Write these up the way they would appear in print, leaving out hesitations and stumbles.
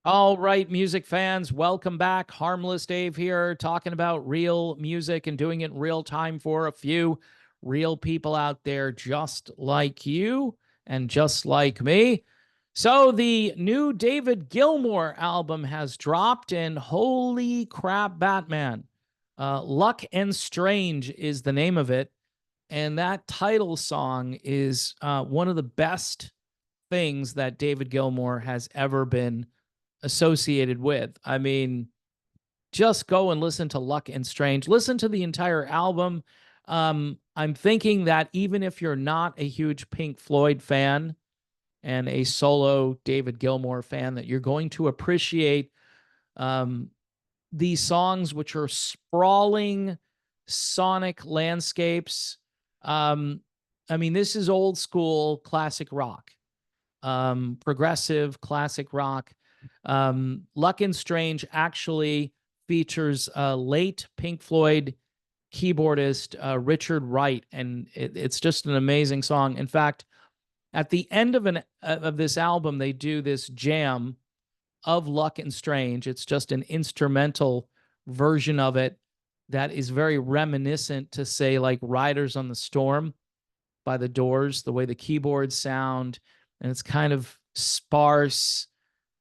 All right, music fans, welcome back. Harmless Dave here, talking about real music and doing it in real time for a few real people out there just like you and just like me. So, the new David Gilmour album has dropped, and holy crap, Batman. Luck and Strange is the name of it. And that title song is one of the best things that David Gilmour has ever been associated with. I mean, just go and listen to Luck and Strange. Listen to the entire album. I'm thinking that even if you're not a huge Pink Floyd fan and a solo David Gilmour fan, that you're going to appreciate um, these songs, which are sprawling sonic landscapes. Um, I mean, this is old school classic rock, progressive classic rock. Luck and Strange actually features late Pink Floyd keyboardist Richard Wright, and it's just an amazing song. In fact, at the end of this album, they do this jam of Luck and Strange. It's just an instrumental version of it that is very reminiscent to, say, like Riders on the Storm by the Doors, the way the keyboards sound, and it's kind of sparse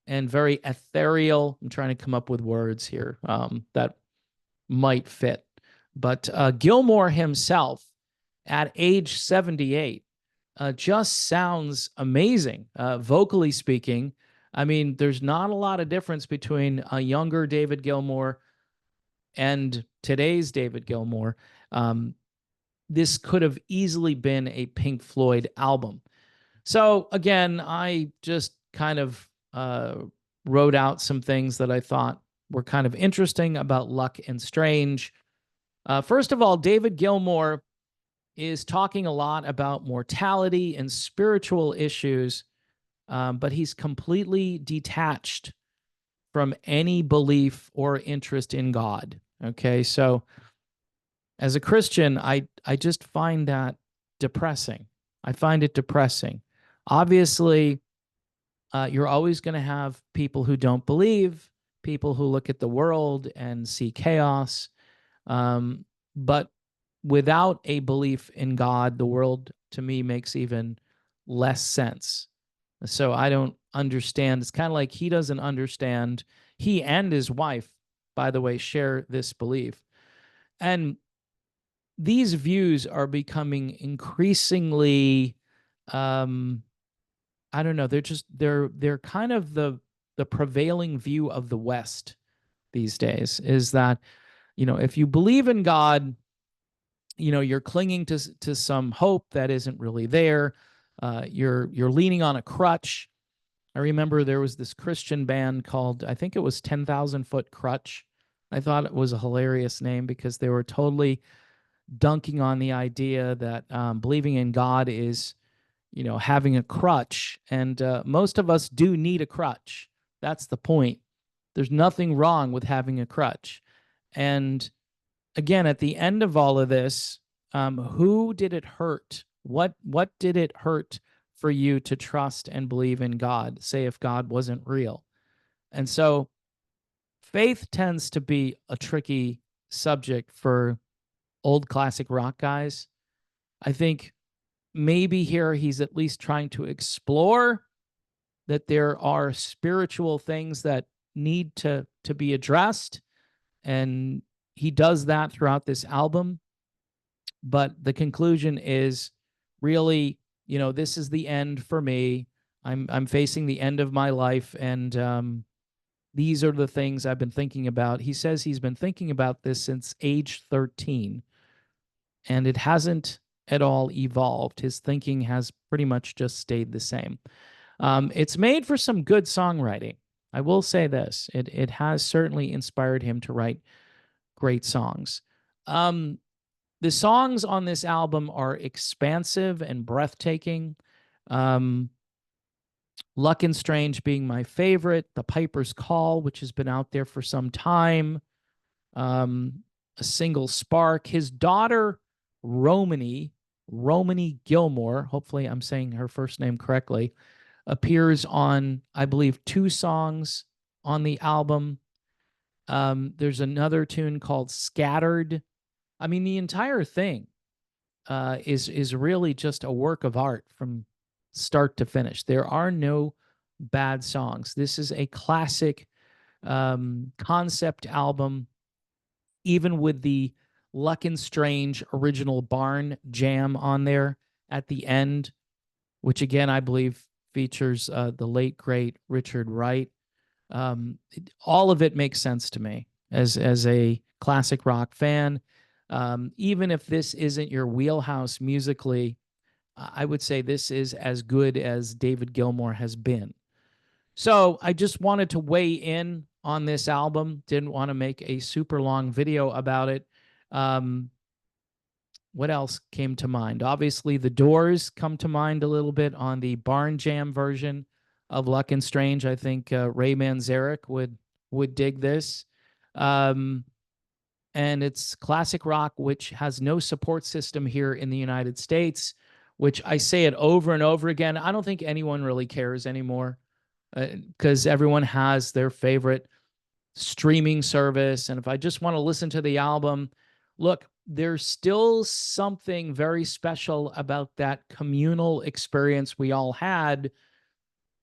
and very ethereal. I'm trying to come up with words here that might fit. But Gilmour himself, at age 78, just sounds amazing, vocally speaking. I mean, there's not a lot of difference between a younger David Gilmour and today's David Gilmour. This could have easily been a Pink Floyd album. So again, I just kind of wrote out some things that I thought were kind of interesting about Luck and Strange. First of all, David Gilmour is talking a lot about mortality and spiritual issues, but he's completely detached from any belief or interest in God. Okay, so as a Christian, I just find that depressing. I find it depressing. Obviously, you're always going to have people who don't believe, people who look at the world and see chaos. But without a belief in God, the world to me makes even less sense. So I don't understand. It's kind of like he doesn't understand. He and his wife, by the way, share this belief. And these views are becoming increasingly I don't know, they're kind of the prevailing view of the West these days, is that, if you believe in God, you're clinging to some hope that isn't really there. You're leaning on a crutch. I remember there was this Christian band called, I think it was 10,000 Foot Crutch. I thought it was a hilarious name because they were totally dunking on the idea that believing in God is, having a crutch. And most of us do need a crutch. That's the point. There's nothing wrong with having a crutch. And again, at the end of all of this, who did it hurt? What did it hurt for you to trust and believe in God, say, if God wasn't real? And so faith tends to be a tricky subject for old classic rock guys. I think maybe here he's at least trying to explore that there are spiritual things that need to be addressed, and he does that throughout this album. But the conclusion is really, this is the end for me. I'm facing the end of my life, and these are the things I've been thinking about. He says he's been thinking about this since age 13, and it hasn't at all evolved. His thinking has pretty much just stayed the same. It's made for some good songwriting. I will say this. It has certainly inspired him to write great songs. The songs on this album are expansive and breathtaking. Um, Luck and Strange being my favorite. The Piper's Call, which has been out there for some time. A Single Spark. His daughter, Romany Gilmour, hopefully I'm saying her first name correctly, appears on, I believe, 2 songs on the album. There's another tune called Scattered. I mean, the entire thing is really just a work of art from start to finish. There are no bad songs. This is a classic concept album, even with the Luck and Strange original barn jam on there at the end, which again I believe features the late great Richard Wright. All of it makes sense to me as a classic rock fan. Even if this isn't your wheelhouse musically, I would say this is as good as David Gilmour has been. So I just wanted to weigh in on this album. Didn't want to make a super long video about it. Um, what else came to mind? Obviously, the Doors come to mind a little bit on the Barn Jam version of Luck and Strange. I think Ray Manzarek would dig this. And it's classic rock, which has no support system here in the United States, which I say it over and over again. I don't think anyone really cares anymore because everyone has their favorite streaming service. And if I just want to listen to the album, look, there's still something very special about that communal experience we all had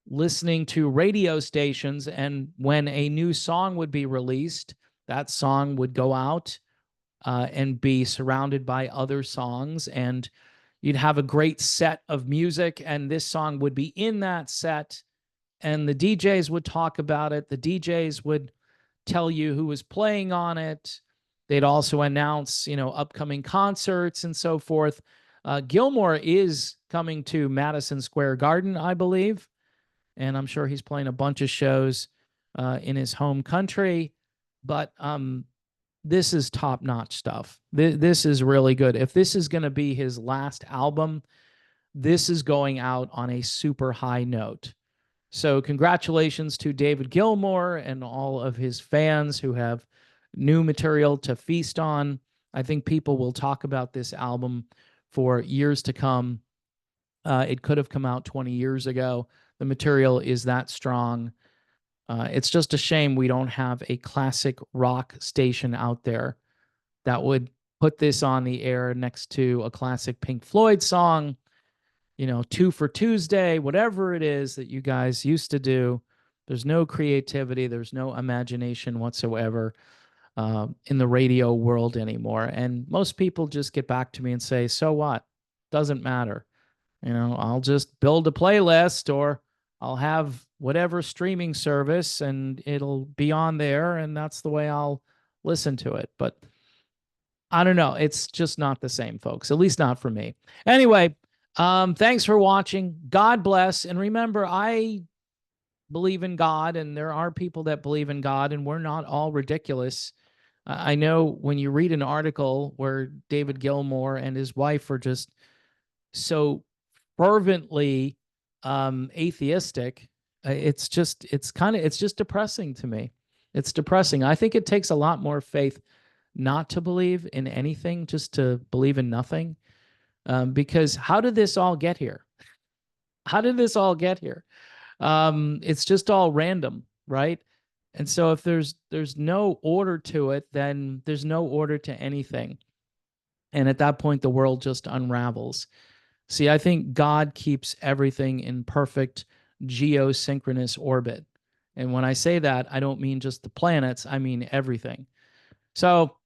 listening to radio stations. And when a new song would be released, that song would go out and be surrounded by other songs. And you'd have a great set of music, and this song would be in that set. And the DJs would talk about it. The DJs would tell you who was playing on it. They'd also announce, upcoming concerts and so forth. Gilmour is coming to Madison Square Garden, I believe, and I'm sure he's playing a bunch of shows in his home country. But this is top-notch stuff. This is really good. If this is going to be his last album, this is going out on a super high note. So congratulations to David Gilmour and all of his fans who have new material to feast on. I think people will talk about this album for years to come. It could have come out 20 years ago. The material is that strong. It's just a shame we don't have a classic rock station out there that would put this on the air next to a classic Pink Floyd song, Two for Tuesday, whatever it is that you guys used to do. There's no creativity. There's no imagination whatsoever in the radio world anymore. And most people just get back to me and say, so what? Doesn't matter. I'll just build a playlist, or I'll have whatever streaming service and it'll be on there, and that's the way I'll listen to it. But I don't know. It's just not the same, folks, at least not for me. Anyway, thanks for watching. God bless. And remember, I believe in God, and there are people that believe in God, and we're not all ridiculous. I know when you read an article where David Gilmour and his wife are just so fervently atheistic, it's just depressing to me. It's depressing. I think it takes a lot more faith not to believe in anything, just to believe in nothing. Because how did this all get here? How did this all get here? It's just all random, right? And so if there's no order to it, then there's no order to anything. And at that point, the world just unravels. See, I think God keeps everything in perfect geosynchronous orbit. And when I say that, I don't mean just the planets, I mean everything. So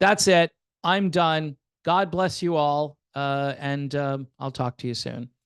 that's it. I'm done. God bless you all. And I'll talk to you soon.